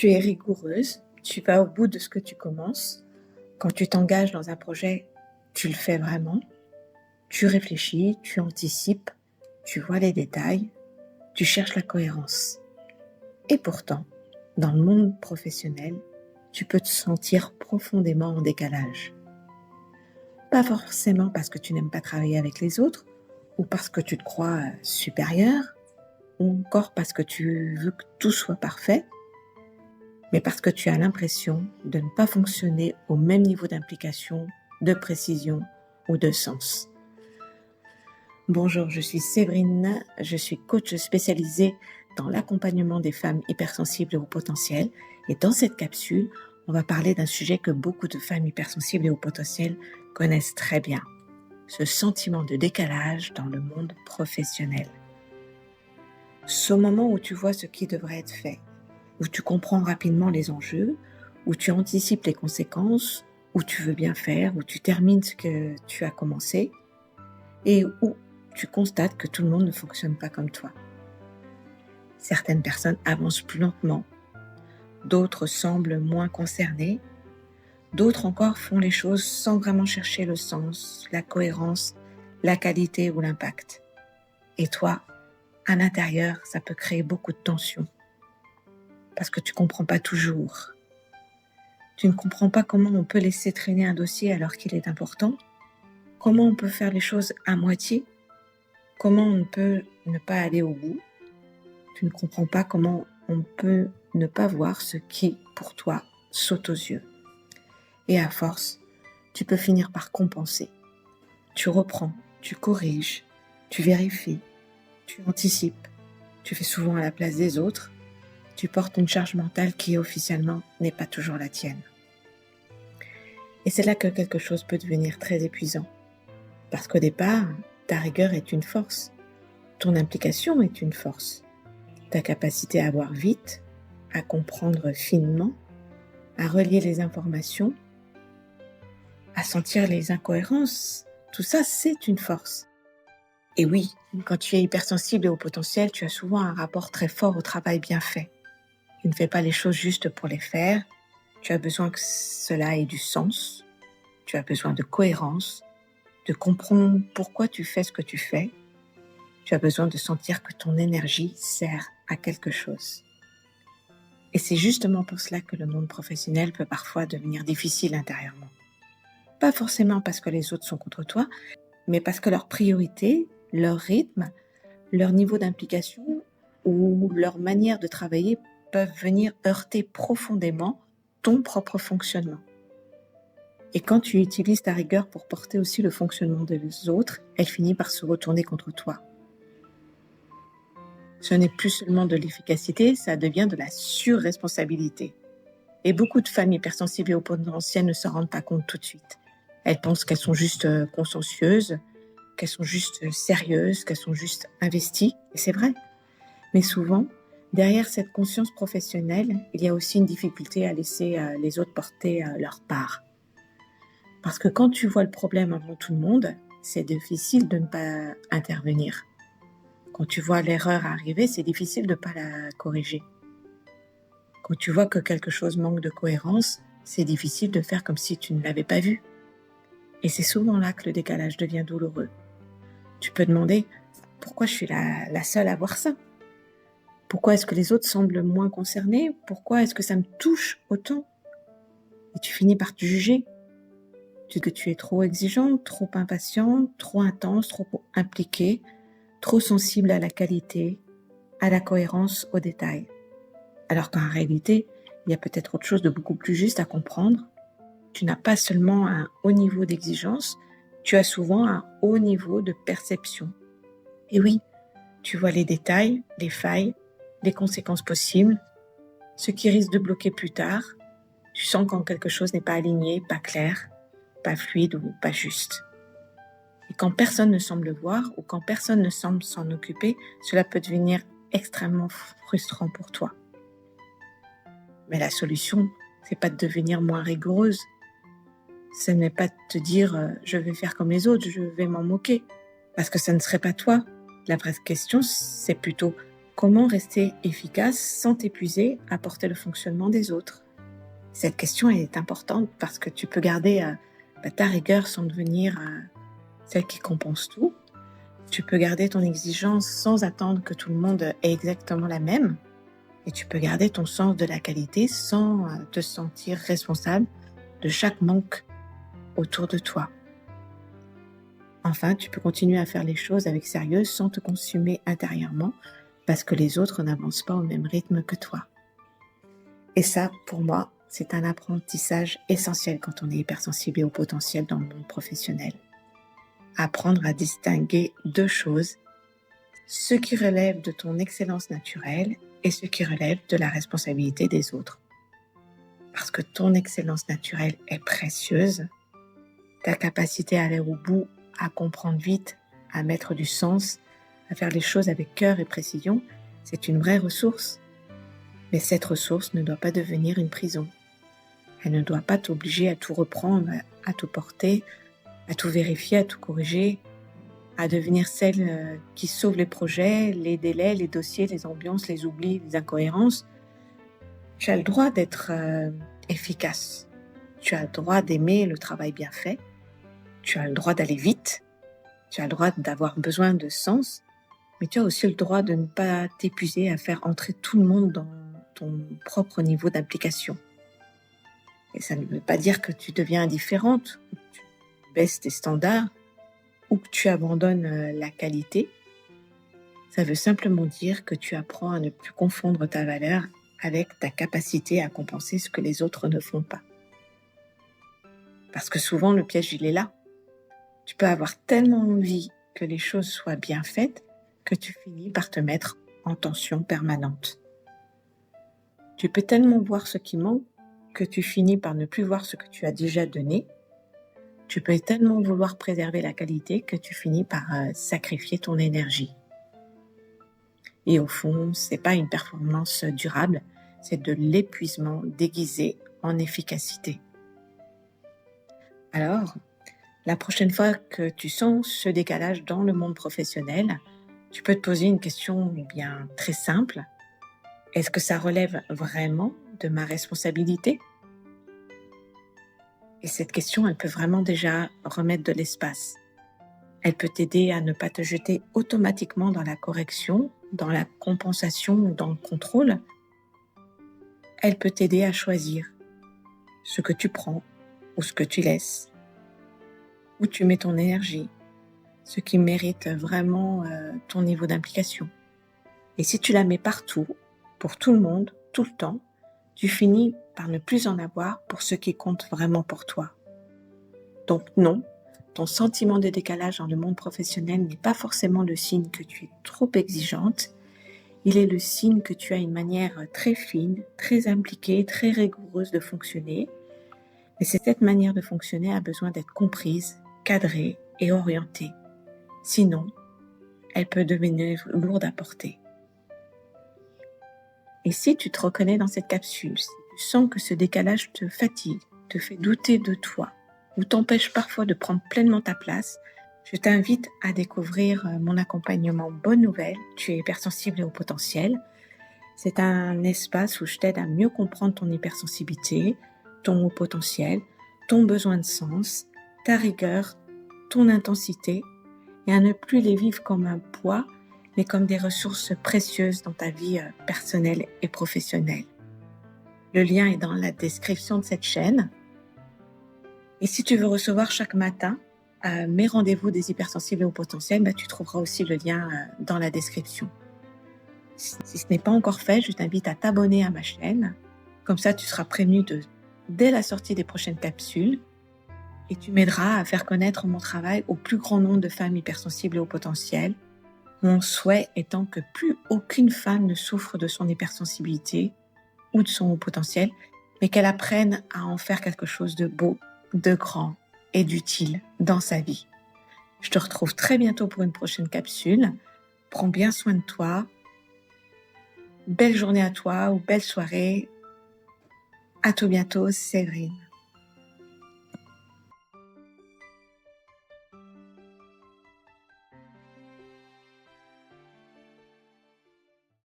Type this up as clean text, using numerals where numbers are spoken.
Tu es rigoureuse, tu vas au bout de ce que tu commences. Quand tu t'engages dans un projet, tu le fais vraiment. Tu réfléchis, tu anticipes, tu vois les détails, tu cherches la cohérence. Et pourtant, dans le monde professionnel, tu peux te sentir profondément en décalage. Pas forcément parce que tu n'aimes pas travailler avec les autres, ou parce que tu te crois supérieur, ou encore parce que tu veux que tout soit parfait, mais parce que tu as l'impression de ne pas fonctionner au même niveau d'implication, de précision ou de sens. Bonjour, je suis Séverine, je suis coach spécialisée dans l'accompagnement des femmes hypersensibles et au potentiel. Et dans cette capsule, on va parler d'un sujet que beaucoup de femmes hypersensibles et au potentiel connaissent très bien. Ce sentiment de décalage dans le monde professionnel. Ce moment où tu vois ce qui devrait être fait, où tu comprends rapidement les enjeux, où tu anticipes les conséquences, où tu veux bien faire, où tu termines ce que tu as commencé, et où tu constates que tout le monde ne fonctionne pas comme toi. Certaines personnes avancent plus lentement, d'autres semblent moins concernées, d'autres encore font les choses sans vraiment chercher le sens, la cohérence, la qualité ou l'impact. Et toi, à l'intérieur, ça peut créer beaucoup de tension. Parce que tu ne comprends pas toujours. Tu ne comprends pas comment on peut laisser traîner un dossier alors qu'il est important, comment on peut faire les choses à moitié, comment on peut ne pas aller au bout. Tu ne comprends pas comment on peut ne pas voir ce qui, pour toi, saute aux yeux. Et à force, tu peux finir par compenser. Tu reprends, tu corriges, tu vérifies, tu anticipes, tu fais souvent à la place des autres, tu portes une charge mentale qui officiellement n'est pas toujours la tienne. Et c'est là que quelque chose peut devenir très épuisant. Parce qu'au départ, ta rigueur est une force, ton implication est une force, ta capacité à voir vite, à comprendre finement, à relier les informations, à sentir les incohérences, tout ça c'est une force. Et oui, quand tu es hypersensible et au potentiel, tu as souvent un rapport très fort au travail bien fait. Tu ne fais pas les choses juste pour les faire, tu as besoin que cela ait du sens, tu as besoin de cohérence, de comprendre pourquoi tu fais ce que tu fais. Tu as besoin de sentir que ton énergie sert à quelque chose. Et c'est justement pour cela que le monde professionnel peut parfois devenir difficile intérieurement. Pas forcément parce que les autres sont contre toi, mais parce que leurs priorités, leur rythme, leur niveau d'implication ou leur manière de travailler peuvent venir heurter profondément ton propre fonctionnement. Et quand tu utilises ta rigueur pour porter aussi le fonctionnement des autres, elle finit par se retourner contre toi. Ce n'est plus seulement de l'efficacité, ça devient de la surresponsabilité. Et beaucoup de femmes hypersensibles et au potentiel ne s'en rendent pas compte tout de suite. Elles pensent qu'elles sont juste consciencieuses, qu'elles sont juste sérieuses, qu'elles sont juste investies. Et c'est vrai. Mais souvent, derrière cette conscience professionnelle, il y a aussi une difficulté à laisser les autres porter leur part. Parce que quand tu vois le problème avant tout le monde, c'est difficile de ne pas intervenir. Quand tu vois l'erreur arriver, c'est difficile de ne pas la corriger. Quand tu vois que quelque chose manque de cohérence, c'est difficile de faire comme si tu ne l'avais pas vu. Et c'est souvent là que le décalage devient douloureux. Tu peux demander pourquoi je suis la seule à voir ça. Pourquoi est-ce que les autres semblent moins concernés? Pourquoi est-ce que ça me touche autant? Et tu finis par te juger. Tu dis que tu es trop exigeante, trop impatiente, trop intense, trop impliquée, trop sensible à la qualité, à la cohérence, aux détails. Alors qu'en réalité, il y a peut-être autre chose de beaucoup plus juste à comprendre. Tu n'as pas seulement un haut niveau d'exigence, tu as souvent un haut niveau de perception. Et oui, tu vois les détails, les failles, les conséquences possibles, ce qui risque de bloquer plus tard. Tu sens quand quelque chose n'est pas aligné, pas clair, pas fluide ou pas juste. Et quand personne ne semble le voir ou quand personne ne semble s'en occuper, cela peut devenir extrêmement frustrant pour toi. Mais la solution, c'est pas de devenir moins rigoureuse. Ce n'est pas de te dire je vais faire comme les autres, je vais m'en moquer. Parce que ça ne serait pas toi. La vraie question, c'est plutôt Comment rester efficace sans t'épuiser à porter le fonctionnement des autres? Cette question est importante parce que tu peux garder ta rigueur sans devenir celle qui compense tout. Tu peux garder ton exigence sans attendre que tout le monde ait exactement la même. Et tu peux garder ton sens de la qualité sans te sentir responsable de chaque manque autour de toi. Enfin, tu peux continuer à faire les choses avec sérieux sans te consumer intérieurement parce que les autres n'avancent pas au même rythme que toi. Et ça, pour moi, c'est un apprentissage essentiel quand on est hypersensible et au potentiel dans le monde professionnel. Apprendre à distinguer deux choses, ce qui relève de ton excellence naturelle et ce qui relève de la responsabilité des autres. Parce que ton excellence naturelle est précieuse, ta capacité à aller au bout, à comprendre vite, à mettre du sens, à faire les choses avec cœur et précision, c'est une vraie ressource. Mais cette ressource ne doit pas devenir une prison. Elle ne doit pas t'obliger à tout reprendre, à tout porter, à tout vérifier, à tout corriger, à devenir celle qui sauve les projets, les délais, les dossiers, les ambiances, les oublis, les incohérences. Tu as le droit d'être efficace. Tu as le droit d'aimer le travail bien fait. Tu as le droit d'aller vite. Tu as le droit d'avoir besoin de sens. Mais tu as aussi le droit de ne pas t'épuiser à faire entrer tout le monde dans ton propre niveau d'implication. Et ça ne veut pas dire que tu deviens indifférente, que tu baisses tes standards ou que tu abandonnes la qualité. Ça veut simplement dire que tu apprends à ne plus confondre ta valeur avec ta capacité à compenser ce que les autres ne font pas. Parce que souvent, le piège, il est là. Tu peux avoir tellement envie que les choses soient bien faites que tu finis par te mettre en tension permanente. Tu peux tellement voir ce qui manque que tu finis par ne plus voir ce que tu as déjà donné. Tu peux tellement vouloir préserver la qualité que tu finis par sacrifier ton énergie. Et au fond, c'est pas une performance durable, c'est de l'épuisement déguisé en efficacité. Alors, la prochaine fois que tu sens ce décalage dans le monde professionnel, tu peux te poser une question bien très simple. Est-ce que ça relève vraiment de ma responsabilité? Et cette question, elle peut vraiment déjà remettre de l'espace. Elle peut t'aider à ne pas te jeter automatiquement dans la correction, dans la compensation ou dans le contrôle. Elle peut t'aider à choisir ce que tu prends ou ce que tu laisses, où tu mets ton énergie, ce qui mérite vraiment ton niveau d'implication. Et si tu la mets partout, pour tout le monde, tout le temps, tu finis par ne plus en avoir pour ce qui compte vraiment pour toi. Donc non, ton sentiment de décalage dans le monde professionnel n'est pas forcément le signe que tu es trop exigeante. Il est le signe que tu as une manière très fine, très impliquée, très rigoureuse de fonctionner. Et cette manière de fonctionner a besoin d'être comprise, cadrée et orientée. Sinon, elle peut devenir lourde à porter. Et si tu te reconnais dans cette capsule, si tu sens que ce décalage te fatigue, te fait douter de toi, ou t'empêche parfois de prendre pleinement ta place, je t'invite à découvrir mon accompagnement Bonne Nouvelle, tu es hypersensible et au potentiel. C'est un espace où je t'aide à mieux comprendre ton hypersensibilité, ton haut potentiel, ton besoin de sens, ta rigueur, ton intensité, et à ne plus les vivre comme un poids, mais comme des ressources précieuses dans ta vie personnelle et professionnelle. Le lien est dans la description de cette chaîne. Et si tu veux recevoir chaque matin mes rendez-vous des hypersensibles et au potentiel, tu trouveras aussi le lien dans la description. Si ce n'est pas encore fait, je t'invite à t'abonner à ma chaîne. Comme ça, tu seras prévenu dès la sortie des prochaines capsules. Et tu m'aideras à faire connaître mon travail au plus grand nombre de femmes hypersensibles et au potentiel. Mon souhait étant que plus aucune femme ne souffre de son hypersensibilité ou de son haut potentiel, mais qu'elle apprenne à en faire quelque chose de beau, de grand et d'utile dans sa vie. Je te retrouve très bientôt pour une prochaine capsule. Prends bien soin de toi. Belle journée à toi ou belle soirée. À tout bientôt, Séverine.